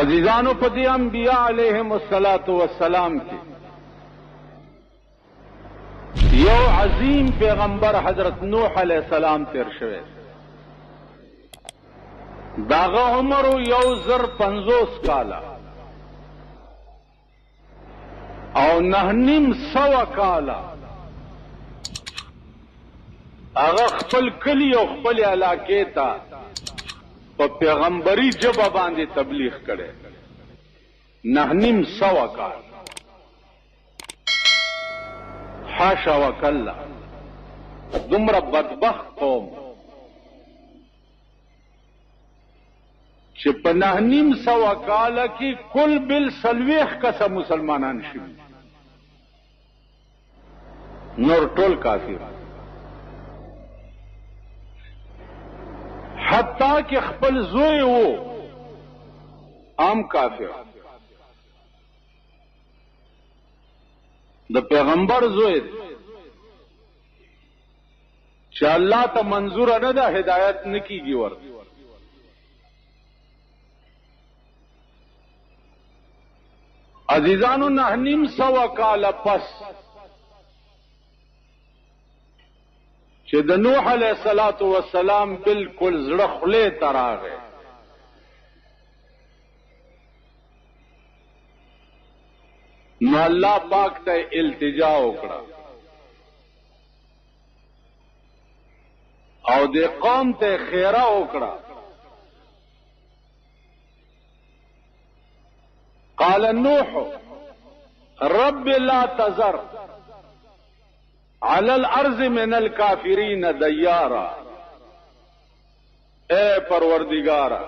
عزیزانو په دې انبیاء علیهم السلام کې یو عظیم پیغمبر حضرت نوح علیہ السلام تیر شوی داغه عمر 150 کاله او 900 کاله هغه خپل کلی او خپل علاقې ته په پیغمبري ژبه باندې تبلیغ کړي 900 کال حاشا وکلا دومره بدبخت قوم چې په 900 کال کې کل بل سلويخ کسه مسلمانان شوي نور ټول کافر حتی کہ خپل زوی وو عام کافر د پیغمبر زوی چې الله ته منظور نه ده هدایت نکیږي ورته عزیزانو 900 کال پس چې د نوح علیه السلام بالکل زړه خله تراغه نو الله پاک ته التجا وکړه او د قوم ته خیره وکړه قال نوح رب لا تذر على الارض من الكافرين ديارا اے پروردگارا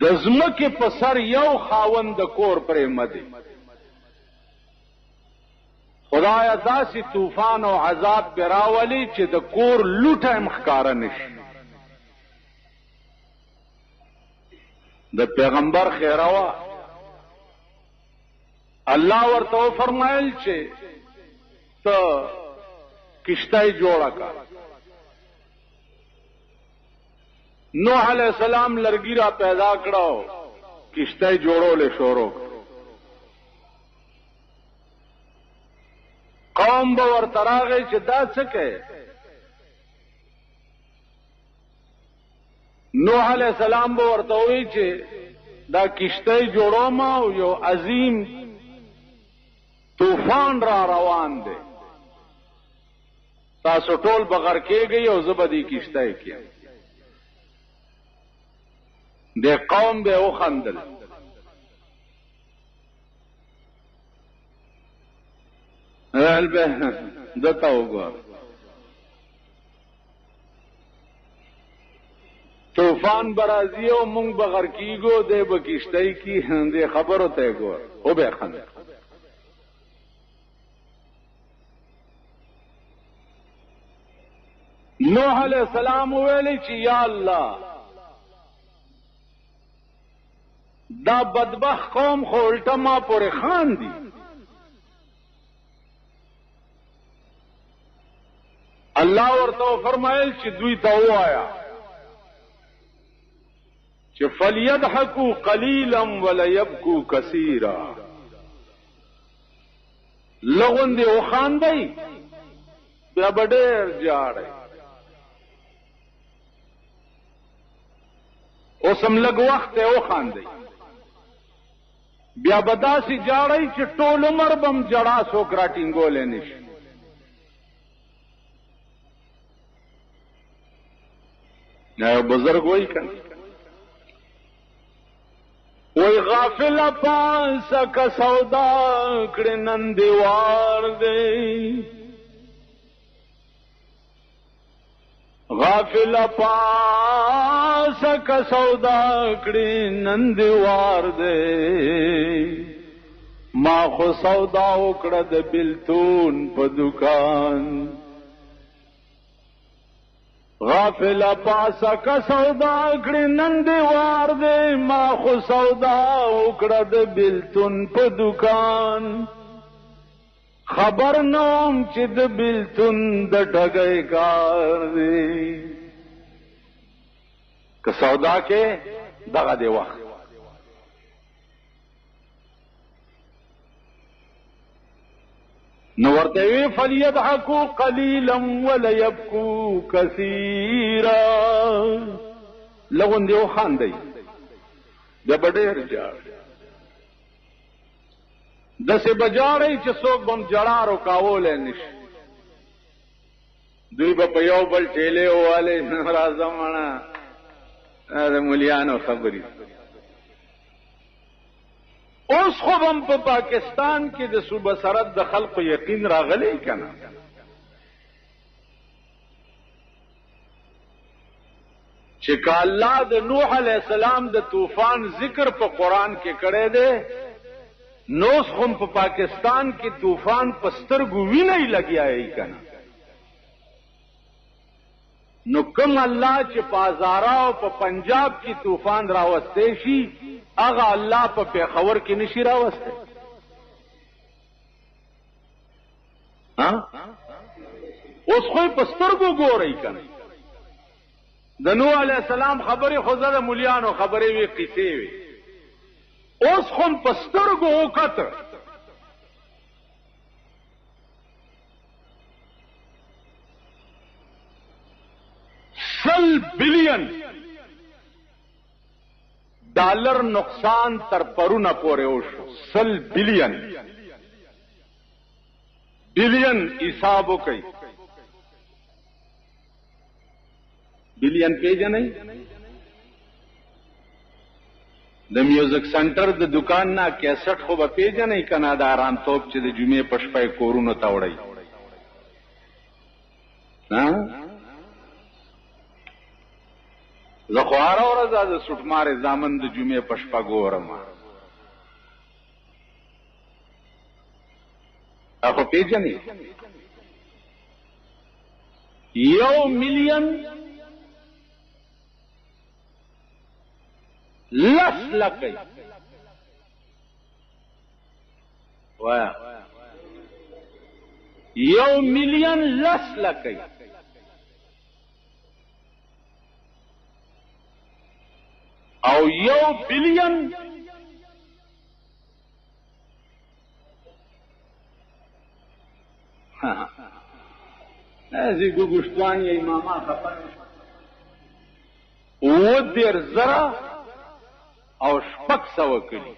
د زمکه په سر یو خاوند کور پرې مدي خدایا داسې طوفان او عذاب براولي چې د کور لوټه مخکاره نشي د پیغمبر خیروا الله ورته فرمایل چې ته کشتای جوړه کا نوح علیہ السلام لرګی را پیدا کړو کشتای جوړول شروع قوم به ورته راغی چې دا څه کوي نوح علیہ السلام به ورته وی چې دا کشتای جوړوم او یو عظیم طوفان را روان دی تاسو ټول بغیر کېږئ او زبدي کشتای کې د قوم به وخندل البه دته وګور طوفان برازي او مونږ بغیر کېږو د بکشتای کې د خبرو ته ګور او به خندل نوح علیہ السلام ویلی چې یا الله دا بدبخت قوم خو الټه ما پورې خان دي الله ورته فرمایل چې دوی ته وایا چې فلیضحکوا قلیلا وليبکوا کثیرا لغون دی وخان دی بیا ډېر جاړي اوسم لګ وخت او خاندي بیا بداسي جاړی چې ټول عمر بم جړا سو کراټینګول نشي نه بزرګ وای کنه وای غافل پاس کا سودا کړه نن دیوار دی غافل پاس کا سودا کړي نندوار دے ما خو سودا وکړه د بلتون په دکان غافل پاس کا سودا کړي نندوار دے ما خو سودا وکړه د بلتون په دکان خبر نوم چې د بلتون د ټګي کار دی که سودا کې دغه دی وخت. نو ورته وی فلیضحکوا قلیلا ولیبکوا کثیرا، لغون دی وخاندئ د بډیر جاړ دسې بجاړئ چې څوک بم جړا رکاولی نشي. دوی به په یو بل ټیلې ووالئ راځه مړه د مولیانو خبرې. اوس خو هم په پاکستان کې د صوبه سرحد د خلقو یقین راغلی که نه؟ چې که الله د نوح علیه السلام د طوفان ذکر په قرآن کې کړی دی، نو اوس خو په پاکستان کې طوفان په سترګو وینئ لګیایئ که نه؟ نو کوم الله چې په هزاره او په پنجاب کې طوفان راوستی شي، هغه الله په پېښور کې نشي راوستی؟ اوس خو په سترګو ګورئ که نه؟ د نوح علیه السلام خبرې خو زه د مولیانو خبرې وې، قصې وې. اوس خو په سترګو وکته. $100 بلین نقصان تر پرونه پورې وشو. 100 بلین حساب وکړئ. بلین پیژنئ؟ د میوزیک سنټر د دکان نه کیسټ خو به پیژنئ که نه؟ د آرامتوب چې د جمعې په شپه یې کورونو ته وړئ. زه خو هره ورځ د سوټمارې زامن د جمعې په شپه ګورم. خو پیژنئ؟ 1,10,00,000 وایا 1,10,00,000 او 1 بلین ازی گوشتوان یا اماما خفر 10,000 او 600 کلی.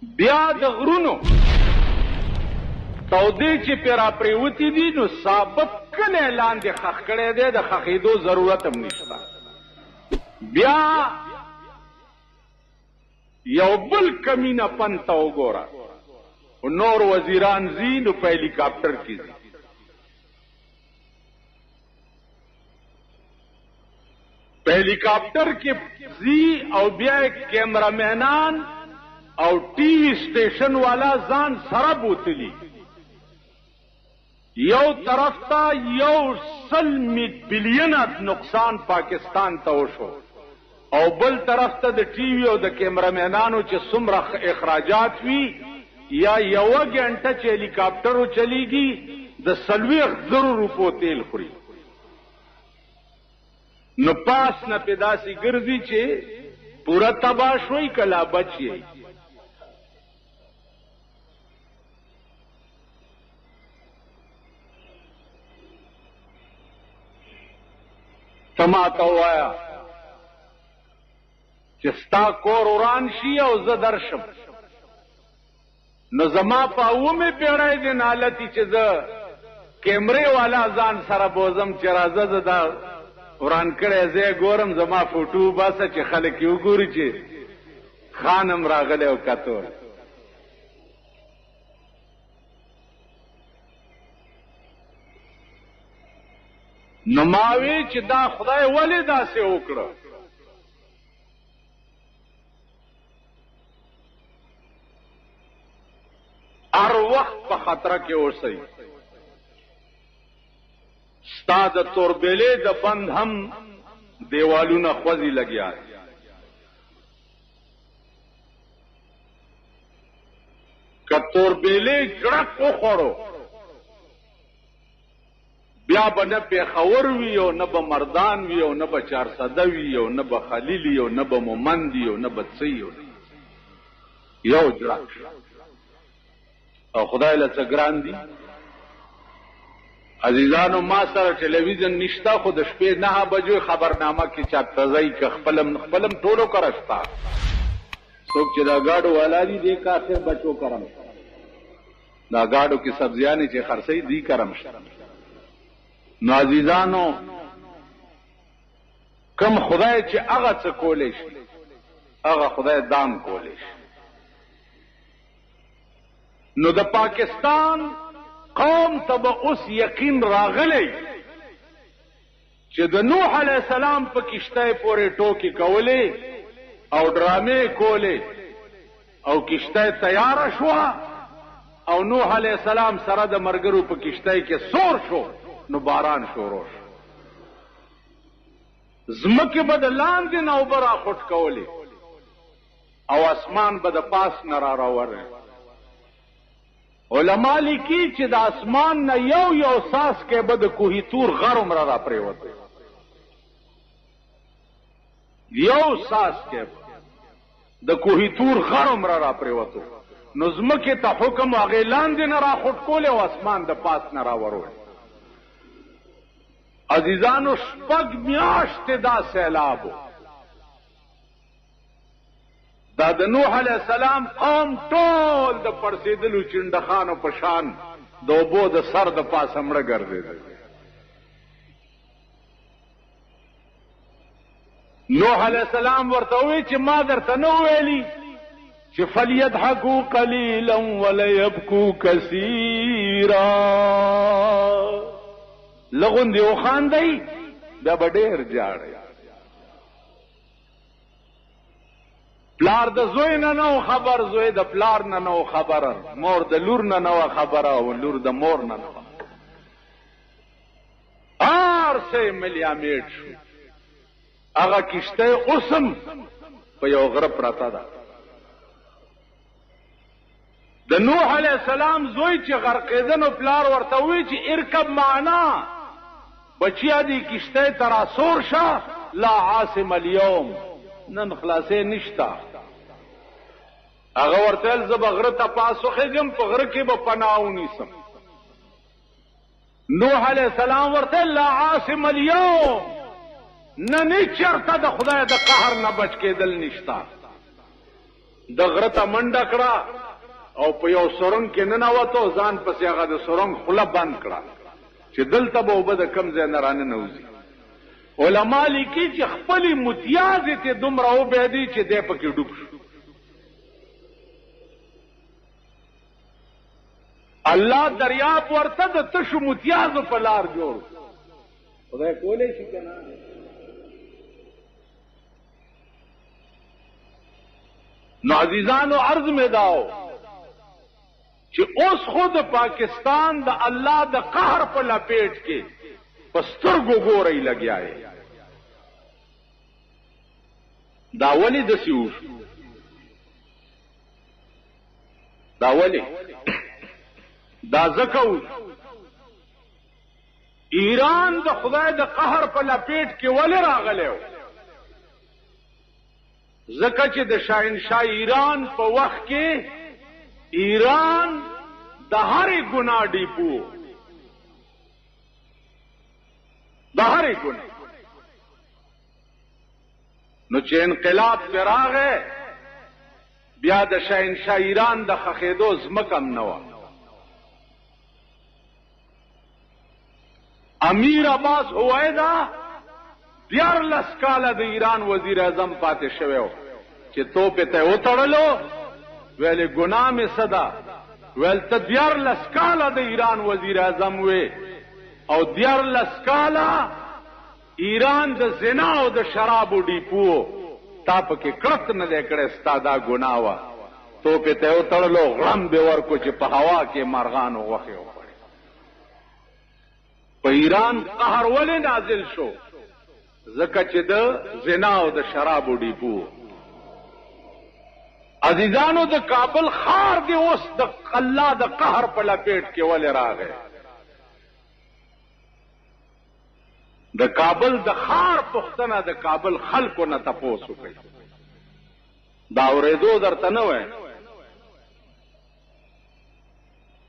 بیا د غرونو تودې چې پیرا پریوتی دي، نو ثابت کلی لاندې خخ کړی دی، د خخېدو ضرورت هم نشته. بیا یو بل کمینه پن ته وګوره، نور وزیران ځي نو په هلیکاپټر کې ځي. په هلیکاپټر کې ځي او بیا کیمرامینان او ټي وي سټیشن والا ځان سره بوتلی. یو طرف ته 100 بلین نقصان پاکستان ته وشو، او بل طرف ته د ټي وي او د کیمرامینانو چې څومره اخراجات وي، یا یوه ګنټه چې هلیکاپټرو چلیږي د 40,000 روپو تیل خوري. نو پاس نه پیداسي ګرځي چې پورا تباہ شوي کلا بچي. تما ته وایا چې ستا کور وران شي او زه درشم، نو زما په 8مې پیړۍ د نالتي چې زه کیمرې والا ځان سره بوزم چې راځه زه دا وران کړی ځای ګورم، زما فوټو باسه چې خلک یې وګوري چې خانم راغلی او کتور. نو ما وی چې دا خدای ولې داسې وکړه؟ هر وخت په خطره کې اوسئ. ستا د توربیلې د بند هم دیوالونه خوځي لګیا. که توربیلې ګړک وخوړو بیا به نه پیښور وي او نه به مردان وي او نه به چارسده وي او نه به خلیل وي او نه به مومند وي او نه به څه وي، یو جړک او خدای له څه ګران دي. عزیزانو ما سره ټلویزیون نشته، خو د شپې 9 بجو خبرنامه کې چاته ځای که خپلم ټولو کرستا څوک چې دا گاډو والا دي دې کافر بچو کرم، دا گاډو کې سبزیانې چې خرڅي دي کرم شته. نو عزیزانو کم خدای چې هغه څه کولی شي هغه خدای دام کولی شي. نو د پاکستان قوم ته به اوس یقین راغلی چې د نوح علیه السلام په کشته پورې ټوکې کولې او ډرامې کولې او کشته تیاره شوه او نوح علیه السلام سره د مرګرو په کشته کې سور شو، نو باران شروع شو، ځمکې به د لاندې نه اوبه راخوټ کولې او اسمان به د پاس نه راوړی. علما لیکي چې د اسمان نه یو ساس کې به د کوهي تور غر عمره را پرېوته، یو ساس کې د کوهي تور غر عمره را پرېوته. نو ځمکې ته حکم هغې لاندې نه راخوټ کولې او اسمان د پاس نه راوړی. عزیزانو 6 میاشتې دا سیلاب و. دا د نوح علیه السلام قوم ټول د پړسېدلو چنډخانو په شان د اوبو د سر د پاسه مړه ګرځېدل. نوح علیه السلام ورته وویل چې ما درته نه ویلي چې فلیضحکوا قلیلا ولیبکوا کثیرا، لغوندې وخاندئ بیا به ډېر ژاړئ. پلار د زوی نه نو خبر، زوی د پلار نه نو خبر، مور د لور نه نو خبره او لور د مور نه نو. هر څه ملیامیټ شو. هغه کشته اوسم په یو غره پرته ده. د نوح علیه السلام زوی چې غرقېده نو پلار ورته ووایي چې ارکب معنا، بچیا دی کشته ته راسور شه، لا عاصم اليوم، نن خلاصې نشته. هغه ورته ویل زه به غره ته پاس وخېږم، په غره کې به پناه ونیسم. نوح علیه السلام ورته لا عاصم اليوم، نن چېرته د خدای د قهر نه بچ کېدل نشته. د غره ته منډه کړه او په یو سرنګ کې ننوتو، ځان پسې هغه د سرنګ خوله بند کړه چې دلته به اوبه د کم ځای نه راننوځي. علما لیکي چې خپلې متیازې ته دومره وبهېدې چې دی پکې ډوب شو. الله دریاب ورته د تشو متیازو په لار جوړ. خدای کولی شي که نه؟ نو عزیزانو عرض مې داو چې اوس خود پاکستان د الله د قهر په لپیټ کې په سترګو ګورئ لګیا یې. دا ولې داسې وشو؟ دا ولې؟ دا ځکه وشو ایران د خدای د قهر په لپیټ کې ولې راغلی و؟ ځکه چې د شاهنشاه ایران په وخت کې ایران د هرې ګناه ډیپو، د هرې ګناه. نو چې انقلاب پې راغی بیا د شاهنشاه ایران د خښېدو ځمکه هم نه وه. امیر عباس هویدا 14 کاله د ایران وزیر اعظم پاتې شوی و چې توپې ته یې وتړلو، ویلې ګناه مې څه ده؟ ویل ته 14 کاله د ایران وزیر اعظم وې او 14 کاله ایران د زنا او د شرابو ډیپو، تا پکې کړت نه دی کړی، ستا دا ګناه وه. توپې ته یې وتړلو، غړم به ورکو چې په هوا کې مرغانو غوښې وخوړې. په ایران قهر ولې نازل شو؟ ځکه چې د زنا او د شرابو ډیپو. عزیزانو د کابل ښار دی اوس د الله د قهر په لپیټ کې ولې راغی؟ د کابل د ښار پوښتنه د کابل خلکو نه تپوس وکړئ. دا اورېدو درته نه وای،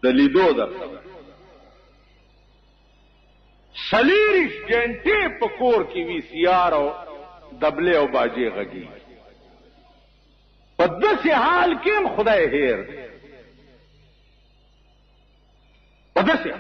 د لیدو درته وای. 40 غنټې په کور کې وي سی آر او دبلې او باجې غږي. په داسې حال کې خدای هیر دی، په داسې